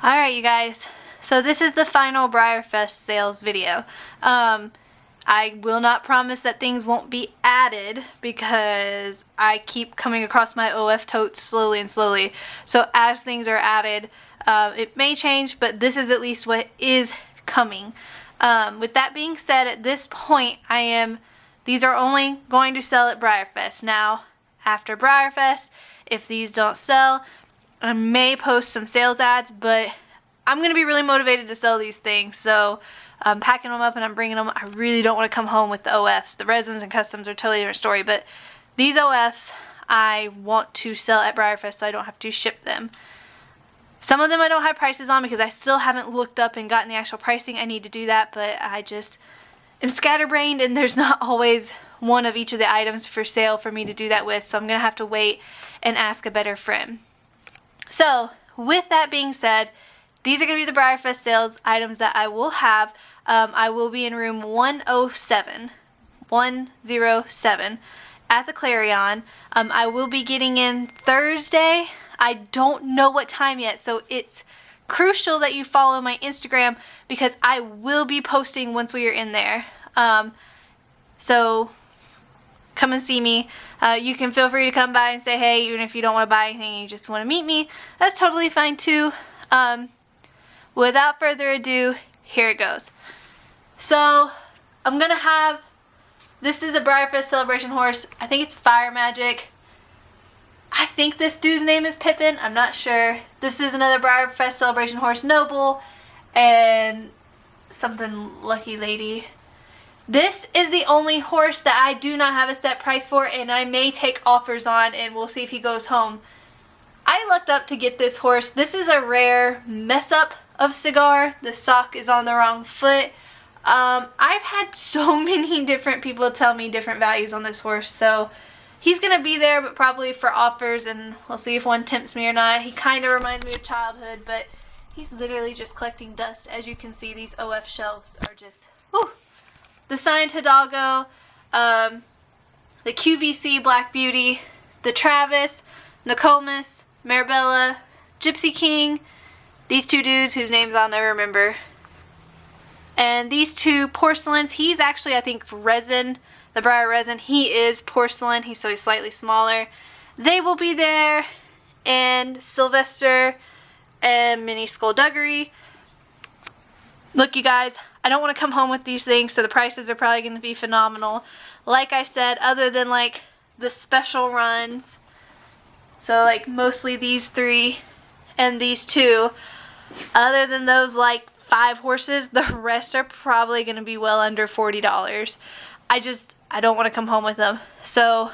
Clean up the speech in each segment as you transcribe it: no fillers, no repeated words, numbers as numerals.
Alright you guys, so this is the final Breyerfest sales video. I will not promise that things won't be added because I keep coming across my OF totes slowly and slowly. So as things are added, it may change, but this is at least what is coming. With that being said, at this point, these are only going to sell at Breyerfest. Now, after Breyerfest, if these don't sell, I may post some sales ads, but I'm going to be really motivated to sell these things. So I'm packing them up and I'm bringing them. I really don't want to come home with the OFs. The resins and customs are a totally different story, but these OFs I want to sell at Breyerfest so I don't have to ship them. Some of them I don't have prices on because I still haven't looked up and gotten the actual pricing. I need to do that, but I just am scatterbrained and there's not always one of each of the items for sale for me to do that with, so I'm going to have to wait and ask a better friend. So, with that being said, these are going to be the Breyerfest sales items that I will have. I will be in room 107 at the Clarion. I will be getting in Thursday. I don't know what time yet, so it's crucial that you follow my Instagram because I will be posting once we are in there. So come and see me. You can feel free to come by and say hey, even if you don't want to buy anything and you just want to meet me. That's totally fine too. Without further ado, here it goes. So I'm gonna have, this is a Breyerfest celebration horse. I think it's Fire Magic. I think this dude's name is Pippin. I'm not sure. This is another Breyerfest celebration horse, Noble, and something Lucky Lady. This is the only horse that I do not have a set price for, and I may take offers on, and we'll see if he goes home. I lucked up to get this horse. This is a rare mess up of Cigar. The sock is on the wrong foot. I've had so many different people tell me different values on this horse, so he's gonna be there, but probably for offers, and we'll see if one tempts me or not. He kind of reminds me of childhood, but he's literally just collecting dust. As you can see, these OF shelves are just, whew. The Signed Hidalgo, the QVC Black Beauty, the Travis, Nokomis, Marabella, Gypsy King, these two dudes whose names I'll never remember, and these two porcelains. He's actually, I think, resin, the Breyer resin. He is porcelain, so he's slightly smaller. They will be there, and Sylvester and Mini Skullduggery. Look, you guys, I don't want to come home with these things, so the prices are probably going to be phenomenal. Like I said, other than like the special runs, so like mostly these three and these two, other than those like 5 horses, the rest are probably going to be well under $40. I don't want to come home with them. So,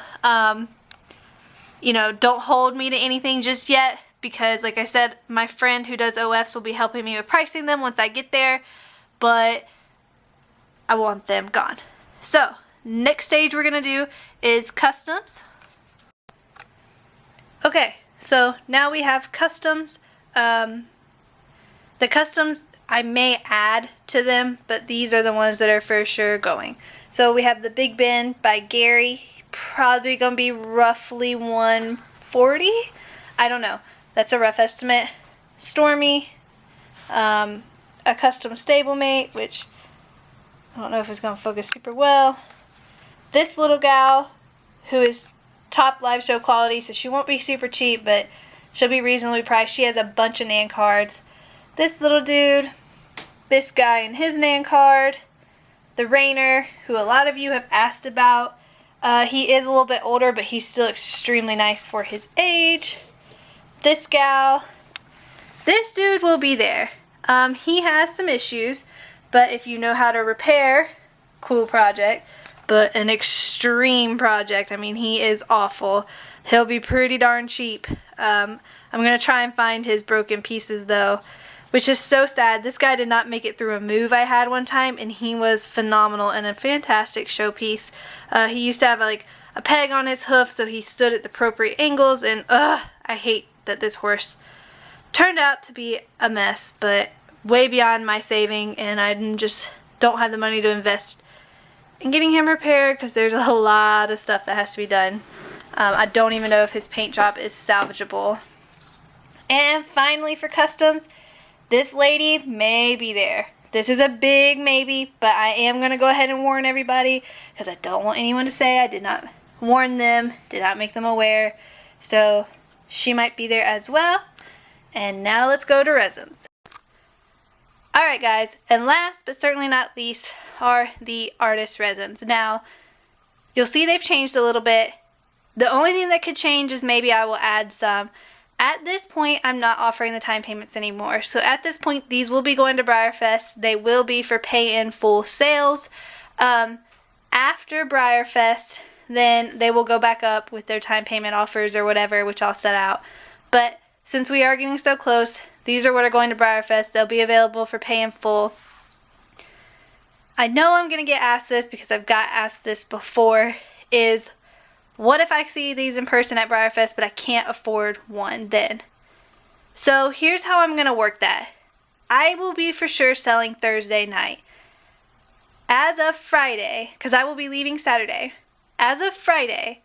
you know, don't hold me to anything just yet because, like I said, my friend who does OFs will be helping me with pricing them once I get there, but I want them gone. So, next stage we're going to do is customs. Okay, so now we have customs. The customs I may add to them, but these are the ones that are for sure going. So we have the Big Ben by Gary, probably going to be roughly 140. I don't know. That's a rough estimate. Stormy, a custom stablemate, which I don't know if it's going to focus super well. This little gal, who is top live show quality, so she won't be super cheap, but she'll be reasonably priced. She has a bunch of Nan cards. This little dude, this guy and his Nan card, the Rainer, who a lot of you have asked about. He is a little bit older, but he's still extremely nice for his age. This gal, this dude will be there. He has some issues, but if you know how to repair, cool project, but an extreme project. I mean, he is awful. He'll be pretty darn cheap. I'm going to try and find his broken pieces though, which is so sad. This guy did not make it through a move I had one time, and he was phenomenal and a fantastic showpiece. He used to have like a peg on his hoof, so he stood at the appropriate angles, and I hate that this horse turned out to be a mess, but way beyond my saving, and I just don't have the money to invest in getting him repaired because there's a lot of stuff that has to be done. I don't even know if his paint job is salvageable. And finally for customs, this lady may be there. This is a big maybe, but I am going to go ahead and warn everybody because I don't want anyone to say I did not warn them, did not make them aware. So she might be there as well. And now let's go to resins. Alright guys, and last but certainly not least are the artist resins. Now, you'll see they've changed a little bit. The only thing that could change is maybe I will add some. At this point, I'm not offering the time payments anymore. So at this point, these will be going to Breyerfest. They will be for pay in full sales. After Breyerfest, then they will go back up with their time payment offers or whatever, which I'll set out. But since we are getting so close, these are what are going to Breyerfest. They'll be available for pay in full. I know I'm going to get asked this because I've got asked this before, is what if I see these in person at Breyerfest but I can't afford one then? So here's how I'm going to work that. I will be for sure selling Thursday night. As of Friday, because I will be leaving Saturday, as of Friday,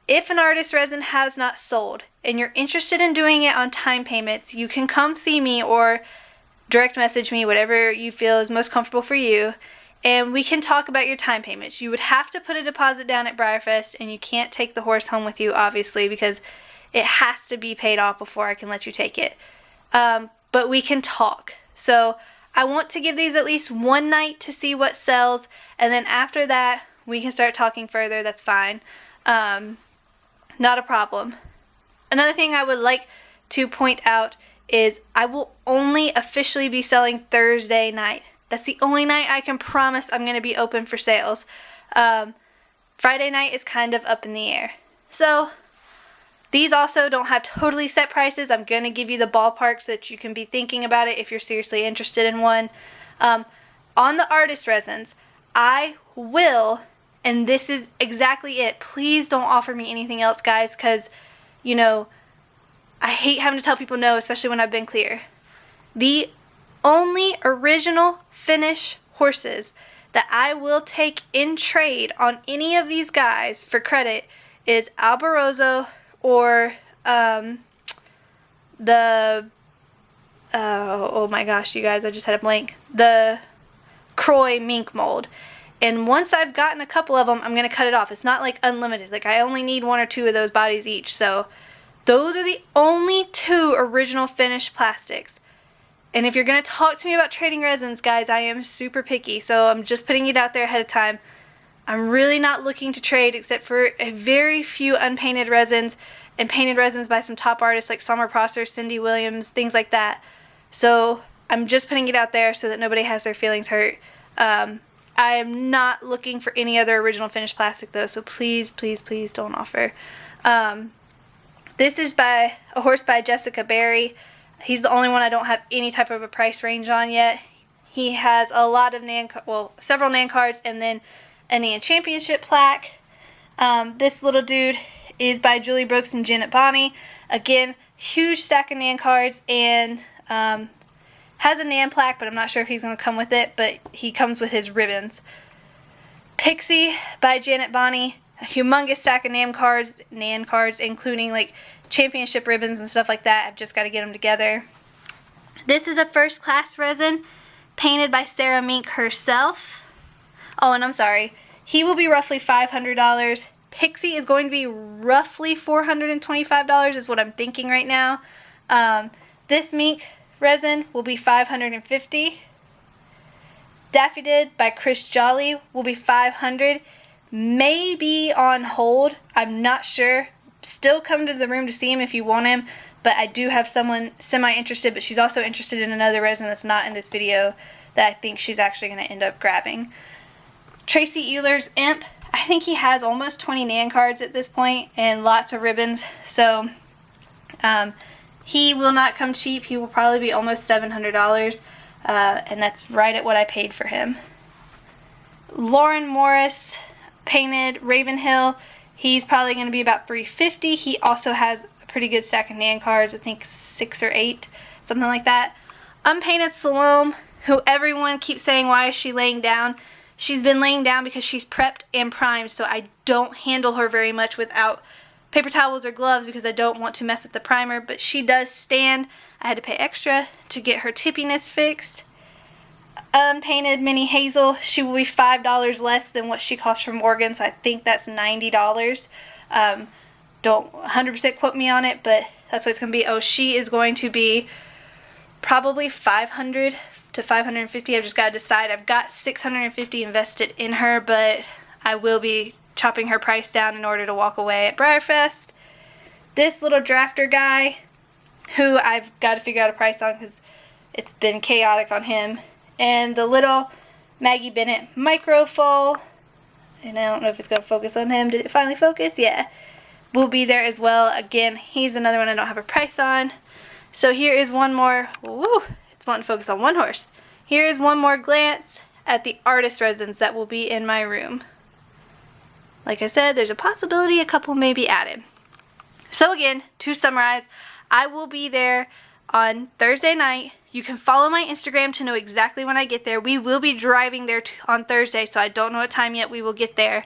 if an artist resin has not sold and you're interested in doing it on time payments, you can come see me or direct message me, whatever you feel is most comfortable for you, and we can talk about your time payments. You would have to put a deposit down at Breyerfest, and you can't take the horse home with you, obviously, because it has to be paid off before I can let you take it. But we can talk. So I want to give these at least one night to see what sells, and then after that, we can start talking further. That's fine. Not a problem. Another thing I would like to point out is I will only officially be selling Thursday night. That's the only night I can promise I'm going to be open for sales. Friday night is kind of up in the air. So these also don't have totally set prices. I'm going to give you the ballpark so that you can be thinking about it if you're seriously interested in one. On the artist resins, I will, and this is exactly it. Please don't offer me anything else, guys, because, you know, I hate having to tell people no, especially when I've been clear. The only original finish horses that I will take in trade on any of these guys for credit is Alborozo or oh my gosh, you guys, I just had a blank. The Croy mink mold. And once I've gotten a couple of them, I'm going to cut it off. It's not like unlimited. Like, I only need one or two of those bodies each. So those are the only two original finished plastics. And if you're going to talk to me about trading resins, guys, I am super picky. So I'm just putting it out there ahead of time. I'm really not looking to trade except for a very few unpainted resins and painted resins by some top artists like Summer Prosser, Cindy Williams, things like that. So I'm just putting it out there so that nobody has their feelings hurt. I am not looking for any other original finished plastic though, so please, please, please don't offer. This is by a horse by Jessica Berry. He's the only one I don't have any type of a price range on yet. He has a lot of several Nan cards and then a Nan Championship plaque. This little dude is by Julie Brooks and Janet Bonney. Again, huge stack of Nan cards and has a Nan plaque, but I'm not sure if he's going to come with it, but he comes with his ribbons. Pixie by Janet Bonney. A humongous stack of Nan cards, including like championship ribbons and stuff like that. I've just got to get them together. This is a first class resin painted by Sarah Mink herself. Oh, and I'm sorry. He will be roughly $500. Pixie is going to be roughly $425 is what I'm thinking right now. This Mink resin will be $550. Daffodil by Chris Jolly will be $500. Maybe on hold. I'm not sure. Still come to the room to see him if you want him, but I do have someone semi-interested, but she's also interested in another resin that's not in this video that I think she's actually going to end up grabbing. Tracy Ehler's Imp. I think he has almost 20 Nan cards at this point and lots of ribbons, so he will not come cheap. He will probably be almost $700, and that's right at what I paid for him. Lauren Morris painted Ravenhill. He's probably going to be about $350. He also has a pretty good stack of Nan cards, I think 6 or 8, something like that. Unpainted Salome, who everyone keeps saying, why is she laying down? She's been laying down because she's prepped and primed, so I don't handle her very much without paper towels or gloves because I don't want to mess with the primer, but she does stand. I had to pay extra to get her tippiness fixed. Unpainted Mini Hazel, she will be $5 less than what she costs from Morgan, so I think that's $90. Don't 100% quote me on it, but that's what it's going to be. Oh, she is going to be probably $500 to $550. I've just got to decide. I've got $650 invested in her, but I will be chopping her price down in order to walk away at Breyerfest. This little drafter guy, who I've got to figure out a price on because it's been chaotic on him. And the little Maggie Bennett Microfoil, and I don't know if it's going to focus on him. Did it finally focus? Yeah. Will be there as well. Again, he's another one I don't have a price on. So here is one more. Woo! It's wanting to focus on one horse. Here is one more glance at the artist resins that will be in my room. Like I said, there's a possibility a couple may be added. So again, to summarize, I will be there on Thursday night. You can follow my Instagram to know exactly when I get there. We will be driving there on Thursday, so I don't know what time yet we will get there.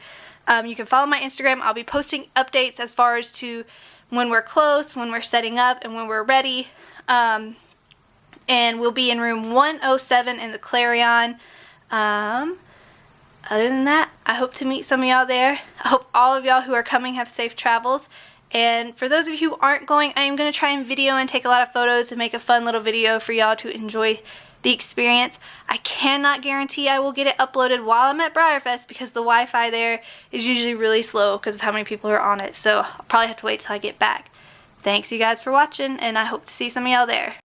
You can follow my Instagram. I'll be posting updates as far as to when we're close, when we're setting up, and when we're ready. And we'll be in room 107 in the Clarion. Other than that, I hope to meet some of y'all there. I hope all of y'all who are coming have safe travels. And for those of you who aren't going, I am going to try and video and take a lot of photos and make a fun little video for y'all to enjoy the experience. I cannot guarantee I will get it uploaded while I'm at Breyerfest because the Wi-Fi there is usually really slow because of how many people are on it. So I'll probably have to wait till I get back. Thanks you guys for watching, and I hope to see some of y'all there.